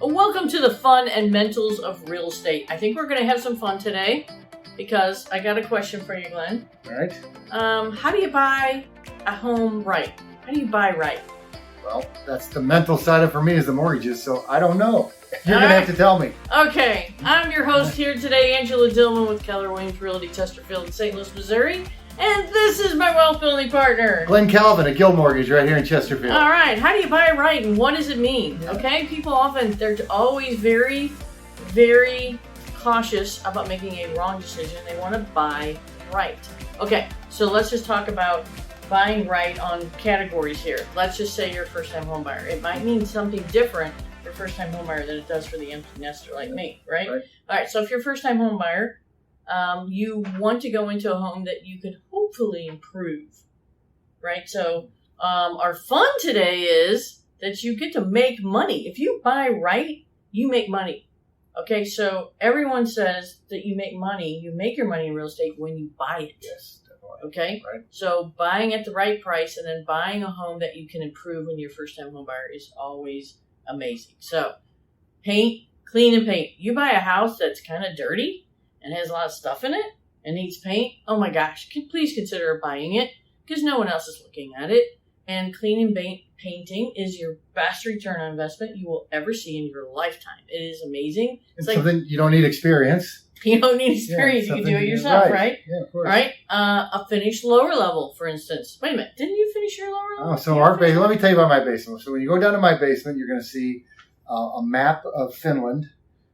Welcome to the fun and mentals of real estate. I think we're going to have some fun today because I got a question for you, Glenn. All right. How do you buy a home right? How do you buy right? Well, that's the mental side of it for me is the mortgages, so I don't know. You're going to have to tell me. Okay. I'm your host here today, Angela Dillmon with Keller, Realty, Chesterfield, in St. Louis, Missouri. And this is my wealth building partner, Glen Calvin at Gill Mortgage right here in Chesterfield. All right. How do you buy right and what does it mean? Okay. People often, they're always very, very cautious about making a wrong decision. They want to buy right. Okay. So let's just talk about buying right on categories here. Let's just say you're a first-time home buyer. It might mean something different for a first-time home buyer than it does for the empty nester like me, right? All right. So if you're a first-time home buyer, you want to go into a home that you could hopefully improve, right? So our fun today is that you get to make money. If you buy right, you make money. Okay, so everyone says that you make money. You make your money in real estate when you buy it. Yes, definitely. Okay, right. So buying at the right price and then buying a home that you can improve when you're a first-time home buyer is always amazing. So paint, clean and paint. You buy a house that's kind of dirty and has a lot of stuff in it and needs paint, oh my gosh, please consider buying it because no one else is looking at it. And clean and painting is your best return on investment you will ever see in your lifetime. It is amazing. It's like something you don't need experience. You don't need experience. You can do it yourself, right? Yeah, of course. Right? A finished lower level, for instance. Wait a minute. Didn't you finish your lower level? Oh, so our basement, let me tell you about my basement. So when you go down to my basement, you're going to see a map of Finland.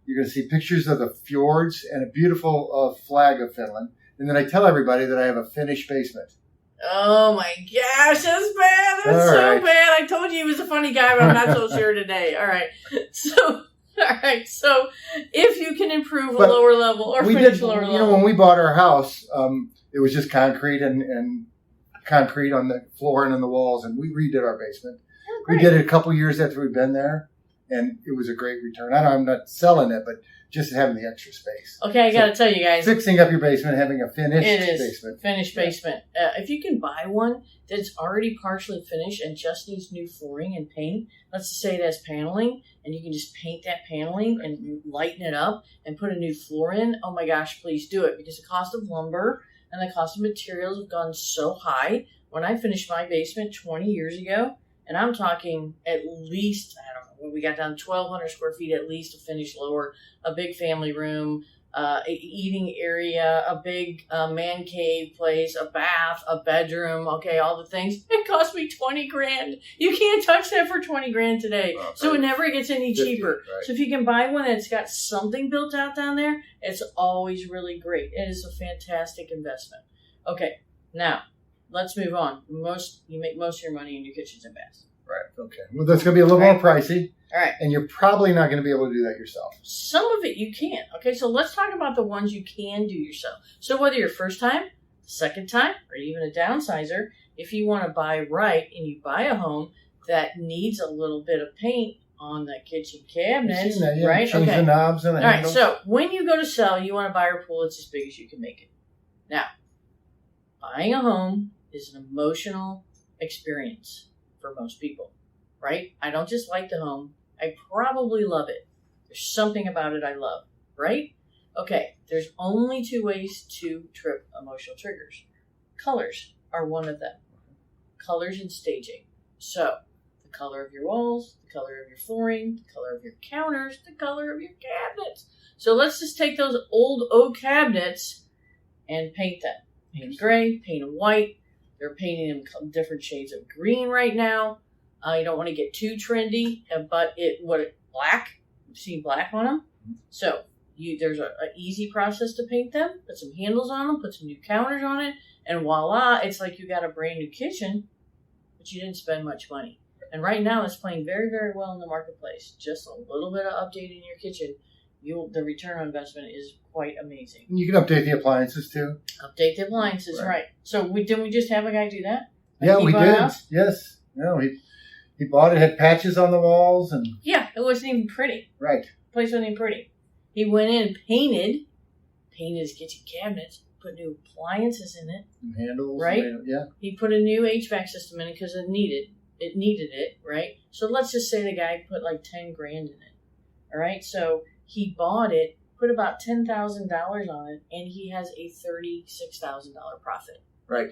You're going to see pictures of the fjords and a beautiful flag of Finland. And then I tell everybody that I have a finished basement. Oh my gosh, that's bad. That's so bad. I told you he was a funny guy, but I'm not so sure today. All right. So if you can improve a lower level or finish lower level. You know, when we bought our house, it was just concrete and concrete on the floor and on the walls, and we redid our basement. Oh, we did it a couple years after we'd been there. And it was a great return. I'm not selling it, but just having the extra space. Okay, I got to tell you guys. Fixing up your basement, having a finished basement. Finished basement. If you can buy one that's already partially finished and just needs new flooring and paint, let's just say it has paneling, and you can just paint that paneling and lighten it up and put a new floor in, oh my gosh, please do it. Because the cost of lumber and the cost of materials have gone so high. When I finished my basement 20 years ago, and I'm talking at least, I don't know, we got down 1,200 square feet at least to finish lower, a big family room, eating area, a big man cave place, a bath, a bedroom, okay, all the things. It cost me $20,000. You can't touch that for $20,000 today. So it never gets any cheaper. Right. So if you can buy one that's got something built out down there, it's always really great. It is a fantastic investment. Okay, now let's move on. You make most of your money in your kitchens and baths. Right. Okay. Well, that's going to be a little more pricey. All right. And you're probably not going to be able to do that yourself. Some of it you can. Okay, so let's talk about the ones you can do yourself. So whether you're first time, second time, or even a downsizer, if you want to buy right and you buy a home that needs a little bit of paint on the kitchen cabinets, right? Change the knobs and the handles. All right, so when you go to sell, you want to buy a pool that's as big as you can make it. Now, buying a home is an emotional experience for most people, right? I don't just like the home. I probably love it. There's something about it I love, right? Okay, there's only two ways to trip emotional triggers. Colors are one of them. Colors and staging. So, the color of your walls, the color of your flooring, the color of your counters, the color of your cabinets. So let's just take those old oak cabinets and paint them. Paint them gray, paint them white. They're painting them different shades of green right now. You don't want to get too trendy, but black. You've seen black on them. So there's an easy process to paint them. Put some handles on them. Put some new counters on it, and voila! It's like you got a brand new kitchen, but you didn't spend much money. And right now, it's playing very, very well in the marketplace. Just a little bit of updating your kitchen. The return on investment is quite amazing. You can update the appliances too. Update the appliances, right. So didn't we just have a guy do that? Yeah, we did. Yes. No, he bought it, had patches on the walls. And yeah, it wasn't even pretty. Right. The place wasn't even pretty. He went in and painted his kitchen cabinets, put new appliances in it. New handles. Right? Yeah. He put a new HVAC system in it because it needed it, right? So let's just say the guy put like $10,000 in it. All right, so he bought it, put about $10,000 on it, and he has a $36,000 profit. Right.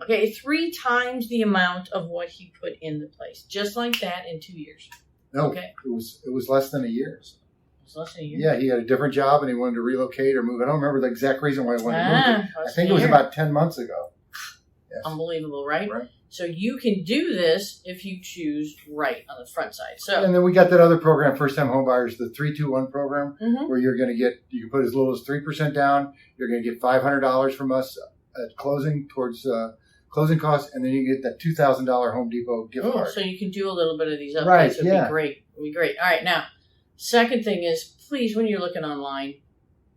Okay, 3 times the amount of what he put in the place, just like that in 2 years. No, okay, it was less than a year. It was less than a year. Yeah, he had a different job and he wanted to relocate or move. I don't remember the exact reason why he wanted to move. I think it was about 10 months ago. Yes. Unbelievable, right? Right. So you can do this if you choose right on the front side. So and then we got that other program, first time home buyers, the 3-2-1 program, where you're going to get, you can put as little as 3% down. You're going to get $500 from us at closing towards closing costs, and then you can get that $2,000 Home Depot gift card. So you can do a little bit of these upgrades. Right, It'd be great. It'd be great. All right, now, second thing is, please, when you're looking online,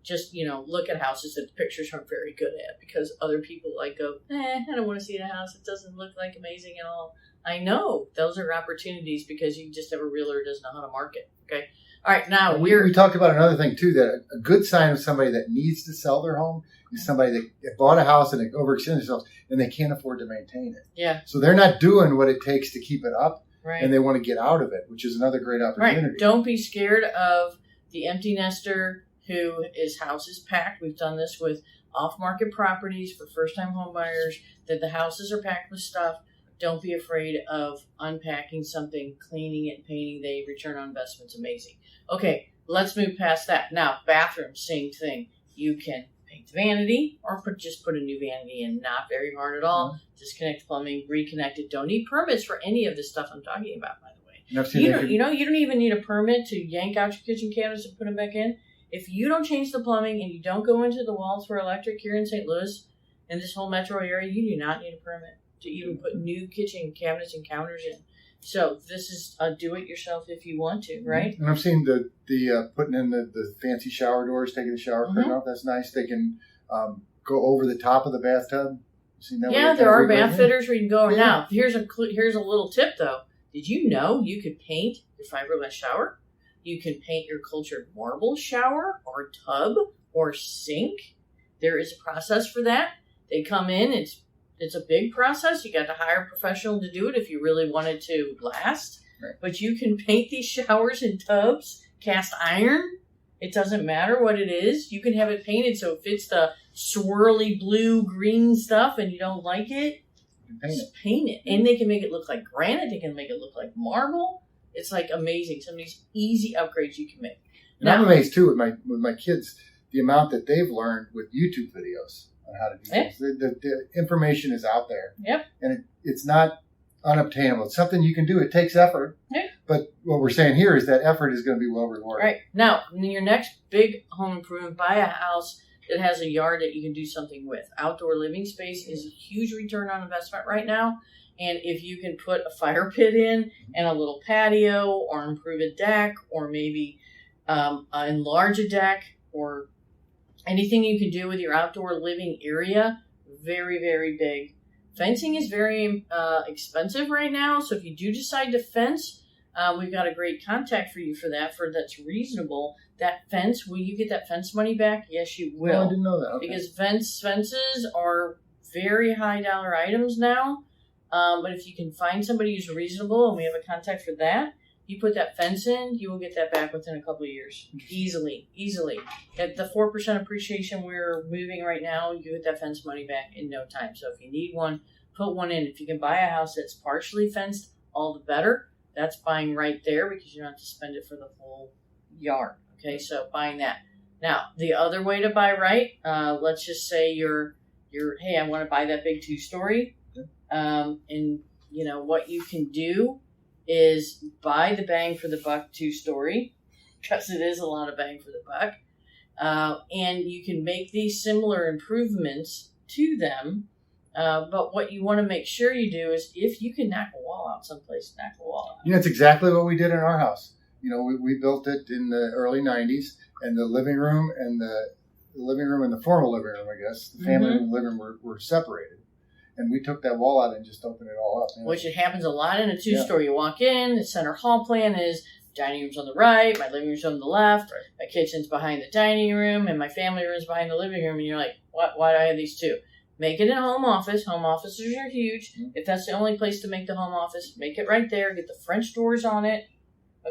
just, look at houses that the pictures aren't very good at, because other people go, I don't want to see the house. It doesn't look like amazing at all. I know. Those are opportunities because you just have a realtor who doesn't know how to market. Okay. All right. Now we talked about another thing too, that a good sign of somebody that needs to sell their home is somebody that bought a house and they overextend themselves and they can't afford to maintain it. Yeah. So they're not doing what it takes to keep it up. Right. And they want to get out of it, which is another great opportunity. Right. Don't be scared of the empty nester who his house is packed. We've done this with off-market properties for first-time home buyers, that the houses are packed with stuff. Don't be afraid of unpacking something, cleaning it, painting. The return on investment's amazing. Okay, let's move past that. Now, bathroom, same thing. You can paint the vanity or just put a new vanity in. Not very hard at all. Disconnect plumbing, reconnect it. Don't need permits for any of the stuff I'm talking about, by the way. You don't even need a permit to yank out your kitchen cabinets and put them back in. If you don't change the plumbing and you don't go into the walls for electric here in St. Louis and this whole metro area, you do not need a permit to even put new kitchen cabinets and counters in. So this is do it yourself if you want to, right? And I've seen the putting in the fancy shower doors, taking the shower curtain off. That's nice. They can go over the top of the bathtub. Seen that? Yeah, there are bath fitters where you can go over. Now, here's a little tip though. Did you know you could paint your fiberglass shower? You can paint your cultured marble shower or tub or sink. There is a process for that. They come in. It's a big process. You got to hire a professional to do it if you really want it to last. Right. But you can paint these showers and tubs, cast iron. It doesn't matter what it is. You can have it painted so if it's the swirly blue green stuff and you don't like it, paint it. And they can make it look like granite. They can make it look like marble. It's amazing. Some of these easy upgrades you can make. And I'm amazed too with my kids, the amount that they've learned with YouTube videos on how to do things. The information is out there. Yep. And it's not unobtainable. It's something you can do. It takes effort. Yep. But what we're saying here is that effort is going to be well rewarded. Right. Now, in your next big home improvement, buy a house that has a yard that you can do something with. Outdoor living space is a huge return on investment right now. And if you can put a fire pit in and a little patio or improve a deck or maybe enlarge a deck or anything you can do with your outdoor living area, very, very big. Fencing is very expensive right now. So if you do decide to fence, we've got a great contact for you for that. That's reasonable. That fence, will you get that fence money back? Yes, you will. No, I didn't know that. Okay. Because fences are very high dollar items now. But if you can find somebody who's reasonable and we have a contact for that, you put that fence in, you will get that back within a couple of years. Easily. At the 4% appreciation we're moving right now, you get that fence money back in no time. So if you need one, put one in. If you can buy a house that's partially fenced, all the better. That's buying right there because you don't have to spend it for the whole yard. Okay, so buying that. Now, the other way to buy right, let's just say you're hey, I want to buy that big 2-story. And what you can do is buy the bang for the buck 2-story because it is a lot of bang for the buck. And you can make these similar improvements to them. But what you want to make sure you do is if you can knock a wall out someplace, knock a wall out. That's exactly what we did in our house. We built it in the early 90s and the living room and the formal living room, I guess, the family room and living room were separated. And we took that wall out and just opened it all up. Which it happens a lot in a 2-story. You walk in, the center hall plan is dining room's on the right, my living room's on the left, my kitchen's behind the dining room, and my family room's behind the living room. And you're like, why do I have these two? Make it a home office. Home offices are huge. If that's the only place to make the home office, make it right there. Get the French doors on it.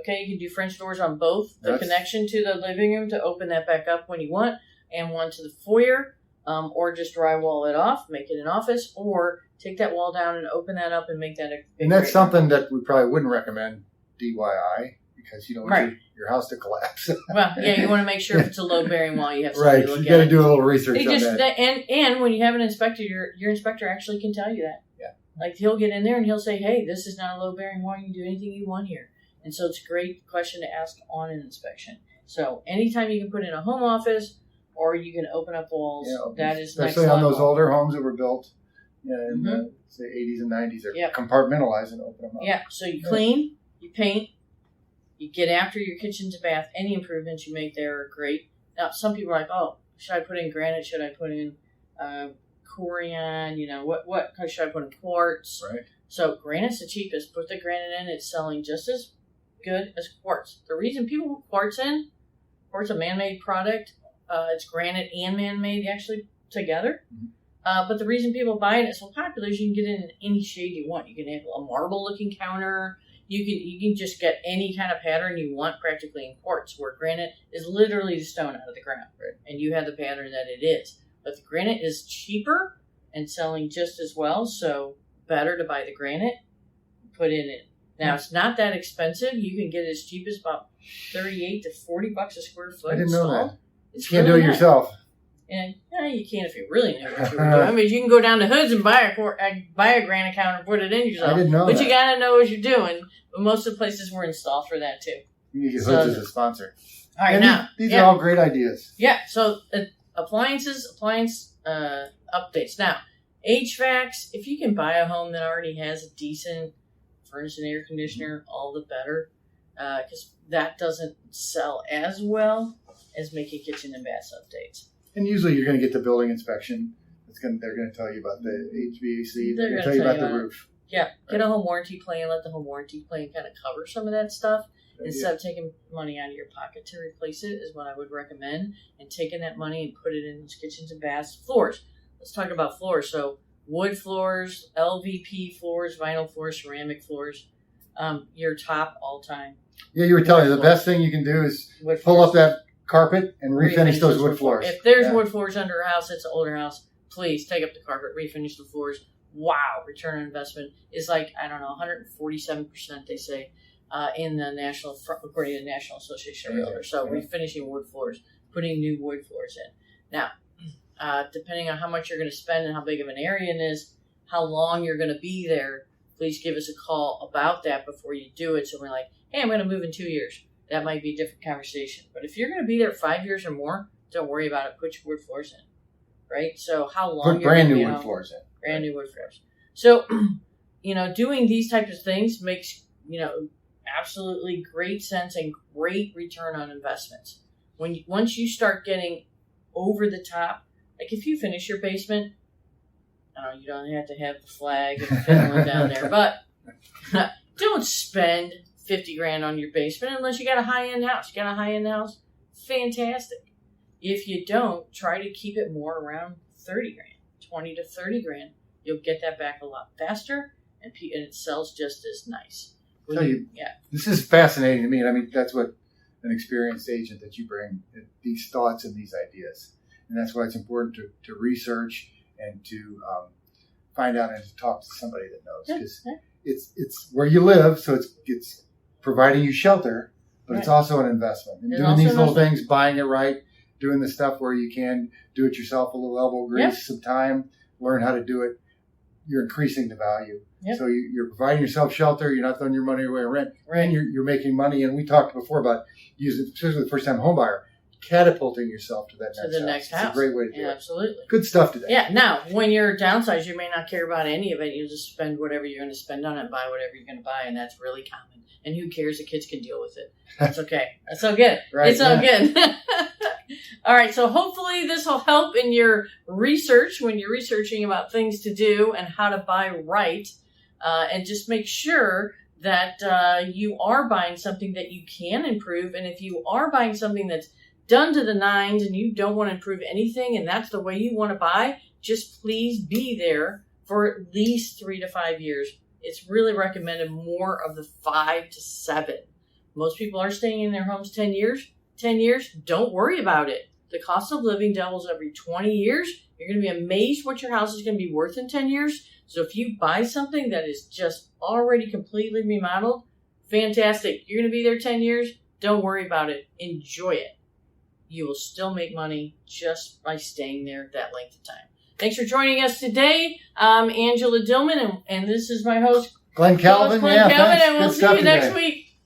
Okay, you can do French doors on both. The connection to the living room to open that back up when you want, and one to the foyer, or just drywall it off, make it an office, or take that wall down and open that up and make that a big And that's something that we probably wouldn't recommend DIY because you don't want your house to collapse. Well, yeah, you want to make sure if it's a load-bearing wall, you have Right, somebody look you at got to it. do a little research on that. And when you have an inspector, your inspector actually can tell you that. Yeah. Like, he'll get in there and he'll say, hey, this is not a load-bearing wall. You can do anything you want here. And so it's a great question to ask on an inspection. So anytime you can put in a home office or you can open up walls, that is next especially on level. those older homes that were built in the say 80s and 90s. They're compartmentalized and open them up. Yeah, so you clean, you paint, you get after your kitchen to bath. Any improvements you make there are great. Now, some people are like, oh, should I put in granite? Should I put in corian? You know, what should I put in quartz? Right. So granite's the cheapest. Put the granite in. It's selling just as good as quartz. The reason people put quartz in, quartz is a man-made product. It's granite and man-made actually together. Mm-hmm. But the reason people buy it is so popular is you can get it in any shade you want. You can have a marble-looking counter. You can just get any kind of pattern you want practically in quartz, where granite is literally the stone out of the ground. Right. And you have the pattern that it is. But the granite is cheaper and selling just as well, so better to buy the granite, put in it. Now, it's not that expensive. You can get it as cheap as about $38 to $40 a square foot. I didn't know that. It's you can't really do it yourself. And you can if you really know what you're doing. I mean, you can go down to Hoods and buy a granite counter and put it in yourself. I didn't know but that. you got to know what you're doing. But most of the places were installed for that, too. You need Hoods as a sponsor. All right, now. These are all great ideas. Yeah, so appliance updates. Now, HVACs, if you can buy a home that already has a decent furnace and air conditioner, all the better. Because that doesn't sell as well as making kitchen and bath updates. And usually you're going to get the building inspection. They're going to tell you about the HVAC. They're going to tell you about the roof. Yeah, get a home warranty plan. Let the home warranty plan kind of cover some of that stuff. Instead of taking money out of your pocket to replace it is what I would recommend. And taking that money and put it in those kitchens and baths. Floors. Let's talk about floors. So wood floors, LVP floors, vinyl floors, ceramic floors. Your top all time. Yeah, you were telling me the best thing you can do is pull up that carpet and refinish those wood floors. If there's wood floors under a house, it's an older house, please take up the carpet, refinish the floors. Wow, return on investment is like, I don't know, 147%, they say, in the according to the National Association of Realtors. So refinishing wood floors, putting new wood floors in. Now, depending on how much you're going to spend and how big of an area it is, how long you're going to be there, please give us a call about that before you do it. So we're like, hey, I'm going to move in 2 years. That might be a different conversation. But if you're going to be there 5 years or more, don't worry about it. Put your wood floors in, right? So how long? Put brand new wood floors in. Brand new wood floors. So, doing these types of things makes, absolutely great sense and great return on investments. Once you start getting over the top, like if you finish your basement, you don't have to have the flag and Finland down there, but don't spend $50,000 on your basement unless you got a high-end house. You got a high-end house? Fantastic. If you don't, try to keep it more around $30,000, $20,000 to $30,000. You'll get that back a lot faster, and it sells just as nice. This is fascinating to me. And I mean, that's what an experienced agent that you bring, these thoughts and these ideas. And that's why it's important to research and to find out and to talk to somebody that knows. Because it's where you live, so it's providing you shelter, but it's also an investment. And doing these little things, buying it right, doing the stuff where you can do it yourself, a little elbow grease, some time, learn how to do it. You're increasing the value. Yep. So you're providing yourself shelter. You're not throwing your money away on rent. Right. And you're making money. And we talked before about using, especially the first-time home buyer, catapulting yourself to that next house. It's a great way to do it. Absolutely. Good stuff today. Yeah. Now, when you're downsized, you may not care about any of it. You'll just spend whatever you're going to spend on it and buy whatever you're going to buy. And that's really common. And who cares? The kids can deal with it. That's okay. That's all good. Right, it's all good. All right. So hopefully this will help in your research when you're researching about things to do and how to buy right. And just make sure that you are buying something that you can improve. And if you are buying something that's done to the nines and you don't want to improve anything and that's the way you want to buy, just please be there for at least 3 to 5 years. It's really recommended more of the 5 to 7. Most people are staying in their homes 10 years. 10 years, don't worry about it. The cost of living doubles every 20 years. You're going to be amazed what your house is going to be worth in 10 years. So if you buy something that is just already completely remodeled, fantastic. You're going to be there 10 years. Don't worry about it. Enjoy it. You will still make money just by staying there that length of time. Thanks for joining us today. I'm Angela Dillmon, and this is my host, Glen Calvin. Glen Calvin, thanks. and we'll Good see stuff you next today. week.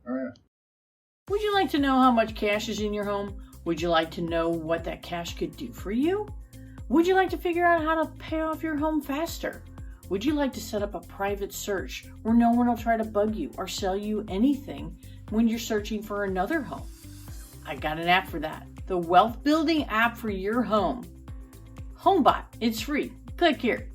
All right. Would you like to know how much cash is in your home? Would you like to know what that cash could do for you? Would you like to figure out how to pay off your home faster? Would you like to set up a private search where no one will try to bug you or sell you anything when you're searching for another home? I got an app for that. The wealth building app for your home. HomeBot. It's free. Click here.